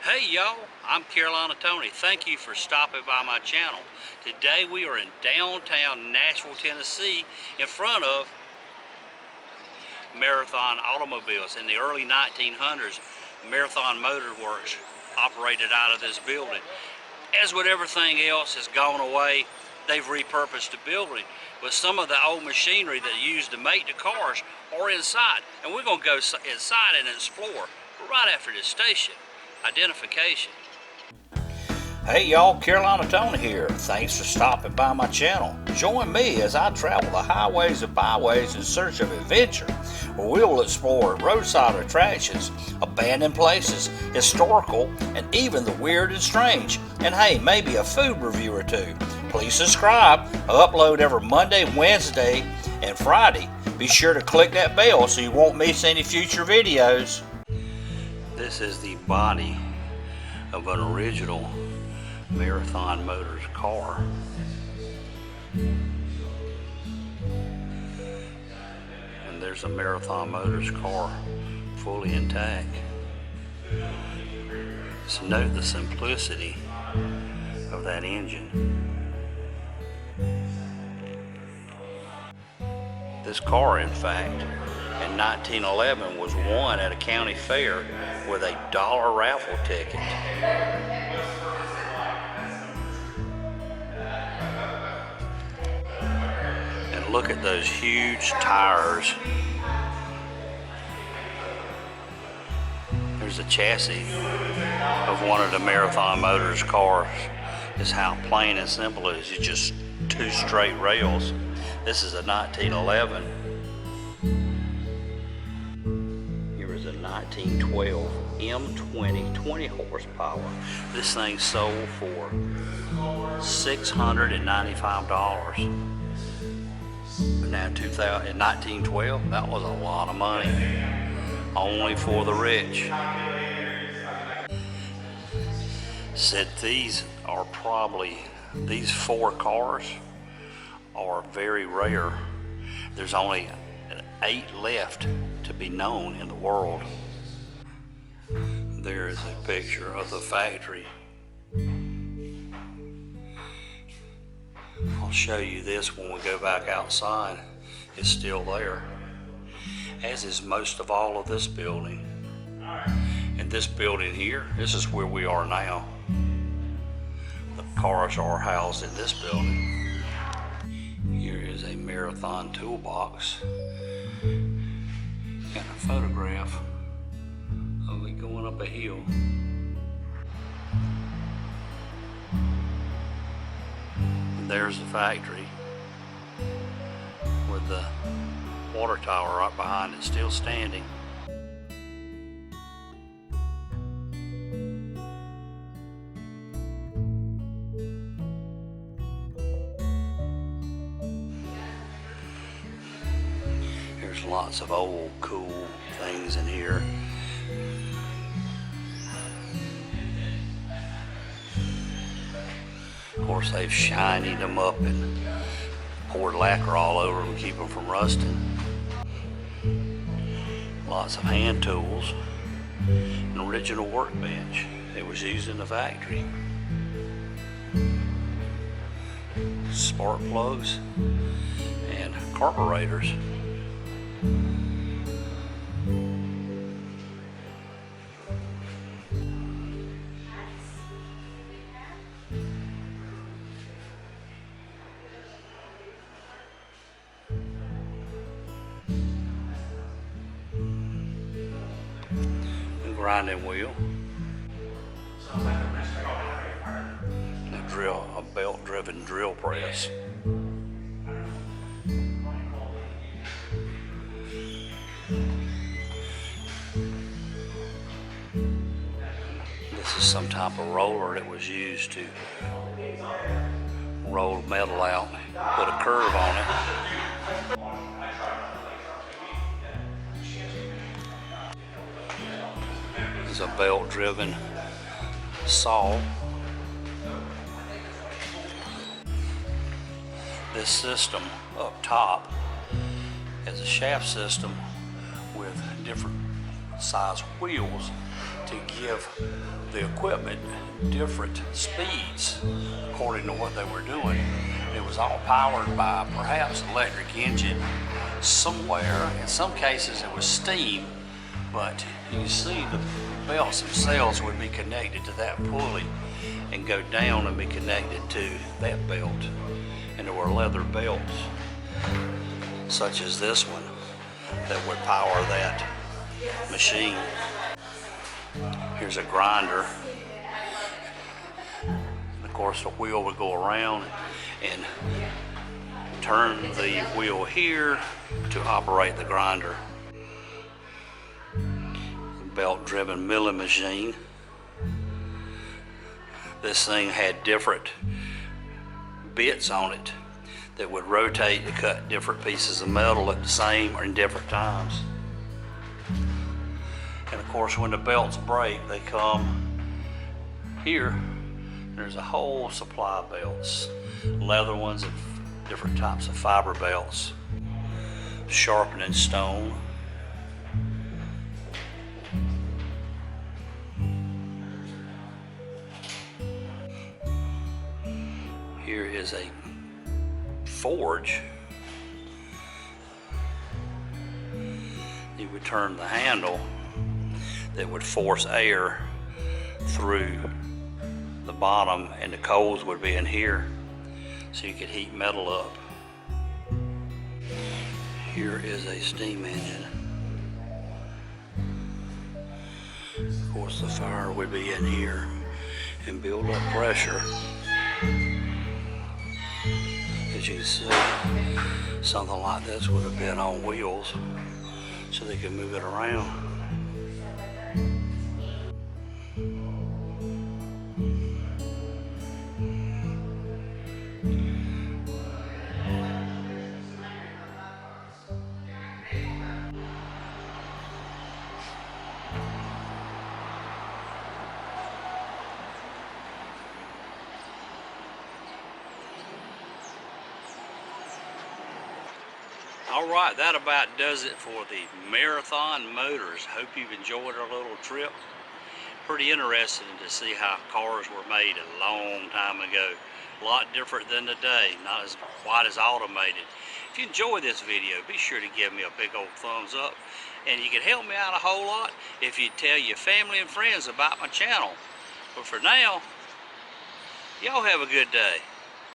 Hey y'all, I'm Carolina Tony. Thank you for stopping by my channel. Today we are in downtown Nashville, Tennessee in front of Marathon Automobiles. In the early 1900s, Marathon Motor Works operated out of this building. As with everything else has gone away, they've repurposed the building. But some of the old machinery that used to make the cars are inside. And we're going to go inside and explore right after this station. Identification. Hey y'all, Carolina Tony here. Thanks for stopping by my channel. Join me as I travel the highways and byways in search of adventure, where we will explore roadside attractions, abandoned places, historical, and even the weird and strange. And hey, maybe a food review or two. Please subscribe. I upload every Monday, Wednesday, and Friday. Be sure to click that bell so you won't miss any future videos. This is the body of an original Marathon Motors car. And there's a Marathon Motors car fully intact. So note the simplicity of that engine. This car, in fact, in 1911 was won at a county fair with a $1 raffle ticket. And look at those huge tires. There's a chassis of one of the Marathon Motors cars. This is how plain and simple it is. It's just two straight rails. This is a 1911. 1912 M20 20 horsepower. This thing sold for $695. Now, in 1912, that was a lot of money. Only for the rich. Said these four cars are very rare. There's only 8 left to be known in the world. There is a picture of the factory. I'll show you this when we go back outside. It's still there, as is most of all of this building. And this building here, this is where we are now. The cars are housed in this building. Here is a Marathon toolbox and a photograph of it going up a hill. And there's the factory with the water tower right behind it still standing. There's lots of old cool things in here. Of course, they've shinied them up and poured lacquer all over them to keep them from rusting. Lots of hand tools. An original workbench that was used in the factory. Spark plugs and carburetors. Grinding wheel, a belt-driven drill press. This is some type of roller that was used to roll metal out, put a curve on it. Is a belt-driven saw. This system up top is a shaft system with different size wheels to give the equipment different speeds according to what they were doing. It was all powered by perhaps an electric engine somewhere. In some cases it was steam, but you see the belts themselves would be connected to that pulley and go down and be connected to that belt. And there were leather belts, such as this one, that would power that machine. Here's a grinder. Of course, the wheel would go around and turn the wheel here to operate the grinder. Belt-driven milling machine. This thing had different bits on it that would rotate to cut different pieces of metal at the same or in different times. And of course, when the belts break, they come here. There's a whole supply of belts, leather ones and different types of fiber belts, sharpening stone. Here is a forge. You would turn the handle that would force air through the bottom, and the coals would be in here so you could heat metal up. Here is a steam engine. Of course, the fire would be in here and build up pressure. As you can see, something like this would have been on wheels so they could move it around. Alright, that about does it for the Marathon Motors. Hope you've enjoyed our little trip. Pretty interesting to see how cars were made a long time ago. A lot different than today, not as quite as automated. If you enjoyed this video, be sure to give me a big old thumbs up. And you can help me out a whole lot if you tell your family and friends about my channel. But for now, y'all have a good day.